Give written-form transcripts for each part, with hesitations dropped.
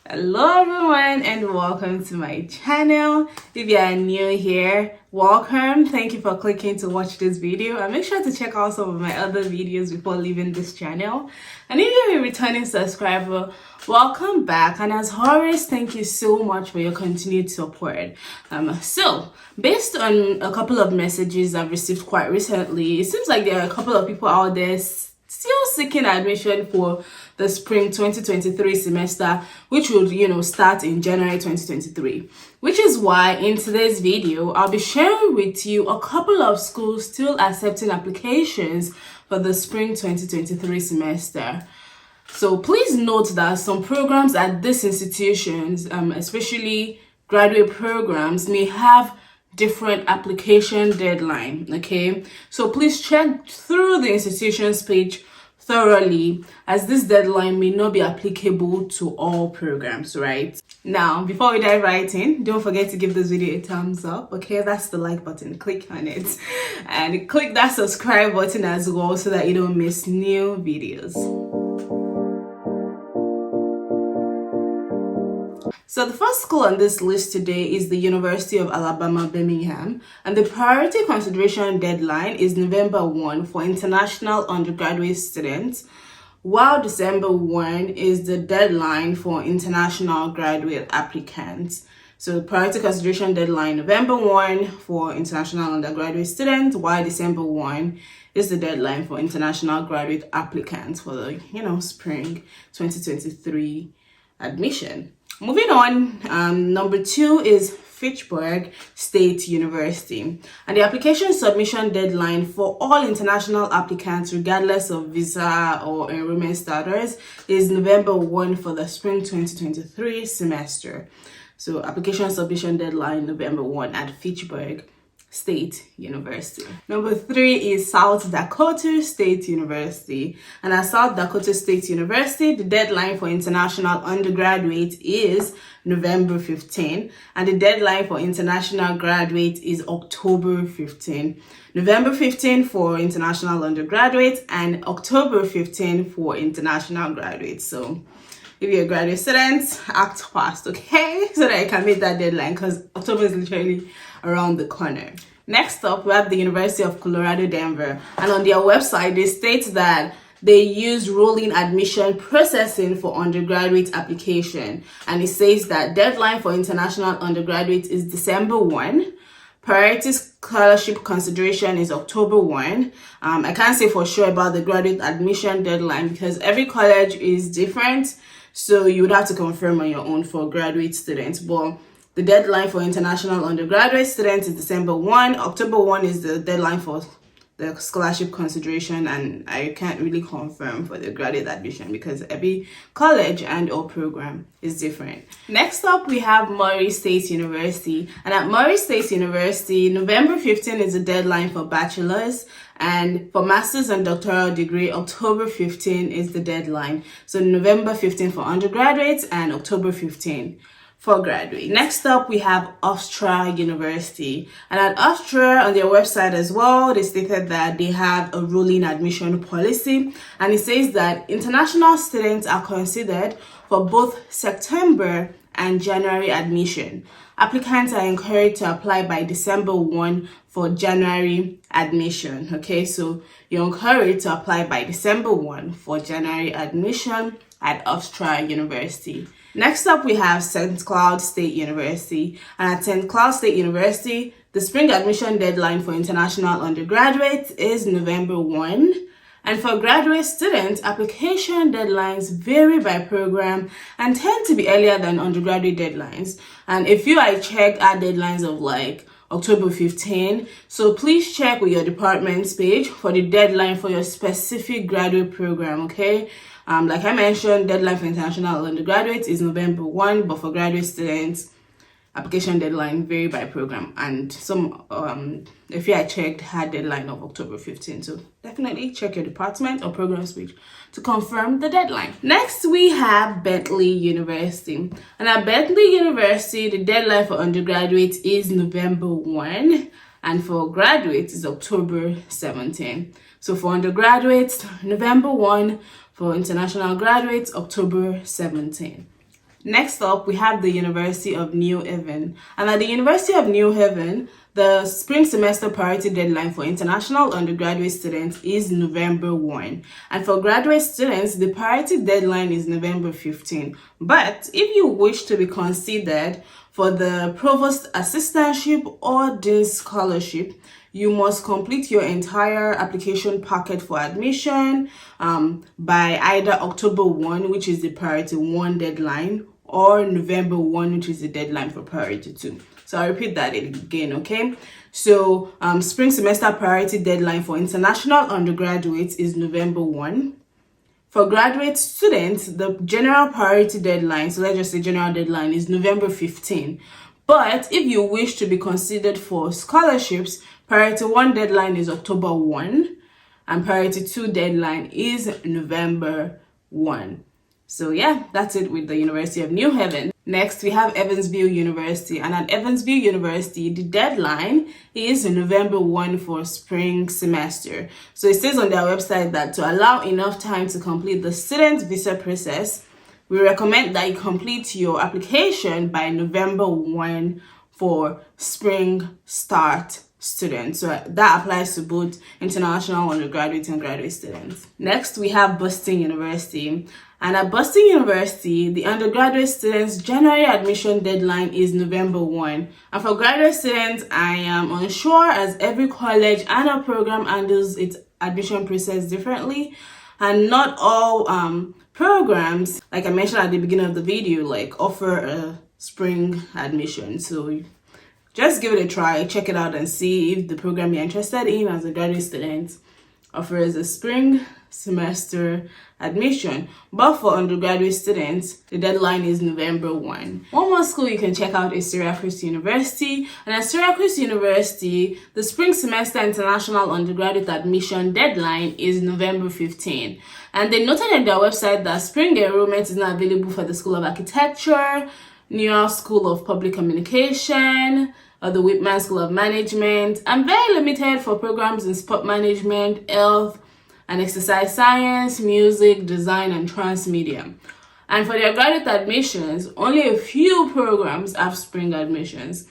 Hello everyone and welcome to my channel. If you are new here, welcome. Thank you for clicking to watch this video, and make sure to check out some of my other videos before leaving this channel. And if you're a returning subscriber, welcome back, and as always, thank you so much for your continued support. So based on a couple of messages I've received quite recently, it seems like there are a couple of people out there still seeking admission for the spring 2023 semester, which would start in January 2023, which is why in today's video I'll be sharing with you a couple of schools still accepting applications for the spring 2023 semester. So please note that some programs at these institutions, especially graduate programs, may have different application deadline. Okay, so please check through the institution's page thoroughly, as this deadline may not be applicable to all programs. Right now, before we dive right in, don't forget to give this video a thumbs up. Okay, that's the like button, click on it, and click that subscribe button as well so that you don't miss new videos. So the first school on this list today is the University of Alabama, Birmingham, and the priority consideration deadline is November 1 for international undergraduate students, while December 1 is the deadline for international graduate applicants. So priority consideration deadline November 1 for international undergraduate students, while December 1 is the deadline for international graduate applicants for the spring 2023 admission. Moving on, number 2 is Fitchburg State University, and the application submission deadline for all international applicants, regardless of visa or enrollment status, is November 1 for the spring 2023 semester. So application submission deadline November 1 at Fitchburg State University. Number 3 is South Dakota State University, and at South Dakota State University, the deadline for international undergraduate is November 15, and the deadline for international graduate is October 15. November 15 for international undergraduates and October 15 for international graduates. So if you're a graduate student, act fast, okay? So that you can meet that deadline, because October is literally around the corner. Next up, we have the University of Colorado, Denver. And on their website, they state that they use rolling admission processing for undergraduate application. And it says that deadline for international undergraduates is December 1. Priority scholarship consideration is October 1. I can't say for sure about the graduate admission deadline because every college is different. So you would have to confirm on your own for graduate students. But the deadline for international undergraduate students is December 1. October 1 is the deadline for the scholarship consideration, and I can't really confirm for the graduate admission because every college and or program is different. Next up, we have Murray State University, and at Murray State University, November 15 is the deadline for bachelor's, and for master's and doctoral degree, October 15 is the deadline. So November 15 for undergraduates and October 15 for graduates. Next up, we have Austra University, and at Austra, on their website as well, they stated that they have a rolling admission policy, and it says that international students are considered for both September and January admission. Applicants are encouraged to apply by December 1 for January admission. Okay, so you're encouraged to apply by December 1 for January admission at Austra University. Next up, we have St. Cloud State University, and at St. Cloud State University, the spring admission deadline for international undergraduates is November 1. And for graduate students, application deadlines vary by program and tend to be earlier than undergraduate deadlines. And a few I checked are deadlines of like October 15. So please check with your department's page for the deadline for your specific graduate program, okay? Like I mentioned, deadline for international undergraduates is November 1, but for graduate students, application deadline vary by program, and some if you I checked had deadline of October 15. So definitely check your department or program's page to confirm the deadline. Next, we have Bentley University, and at Bentley University, the deadline for undergraduates is November 1, and for graduates is October 17. So for undergraduates, November 1. For international graduates, October 17. Next up, we have the University of New Haven. And at the University of New Haven, the spring semester priority deadline for international undergraduate students is November 1. And for graduate students, the priority deadline is November 15. But if you wish to be considered for the provost assistantship or dean's scholarship, you must complete your entire application packet for admission by either October 1, which is the priority 1 deadline, or November 1, which is the deadline for priority 2. So I'll repeat that again, okay? So spring semester priority deadline for international undergraduates is November 1. For graduate students, the general priority deadline, so let's just say general deadline, is November 15. But if you wish to be considered for scholarships, priority 1 deadline is October 1, and priority 2 deadline is November 1. So yeah, that's it with the University of New Haven. Next, we have Evansville University. And at Evansville University, the deadline is November 1 for spring semester. So it says on their website that to allow enough time to complete the student visa process, we recommend that you complete your application by November 1 for spring start students. So that applies to both international undergraduate and graduate students. Next, we have Boston University. And at Boston University, the undergraduate students' January admission deadline is November 1. And for graduate students, I am unsure, as every college and a program handles its admission process differently. And not all programs, like I mentioned at the beginning of the video, like offer a spring admission. So just give it a try, check it out, and see if the program you're interested in as a graduate student offers a spring semester admission. But for undergraduate students, the deadline is November 1. One more school you can check out is Syracuse University. And at Syracuse University, the spring semester international undergraduate admission deadline is November 15. And they noted on their website that spring enrollment is not available for the School of Architecture, New York School of Public Communication, or the Whitman School of Management, and very limited for programs in sport management, health and exercise science, music, design, and transmedia. And for their graduate admissions, only a few programs have spring admissions.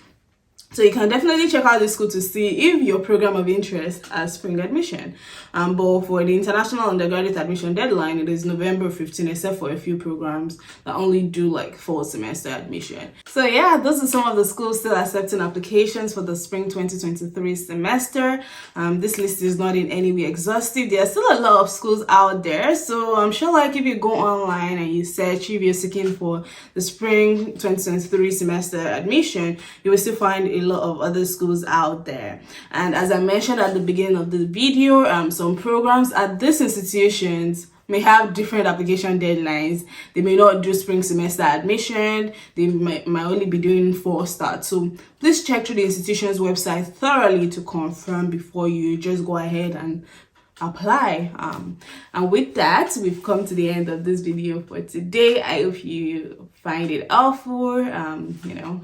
So you can definitely check out this school to see if your program of interest has spring admission. But for the international undergraduate admission deadline, it is November 15, except for a few programs that only do like fall semester admission. So yeah, those are some of the schools still accepting applications for the spring 2023 semester. This list is not in any way exhaustive. There are still a lot of schools out there. So I'm sure like if you go online and you search if you're seeking for the spring 2023 semester admission, you will still find a lot of other schools out there. And as I mentioned at the beginning of the video, some programs at these institutions may have different application deadlines. They may not do spring semester admission. They might only be doing fall start. So please check through the institution's website thoroughly to confirm before you just go ahead and apply. And with that, we've come to the end of this video for today. I hope you find it helpful.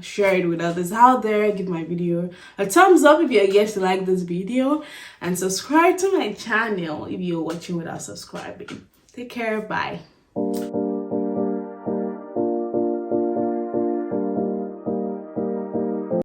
Share it with others out there. Give my video a thumbs up if you're yet to like this video, and subscribe to my channel if you're watching without subscribing. Take care. Bye.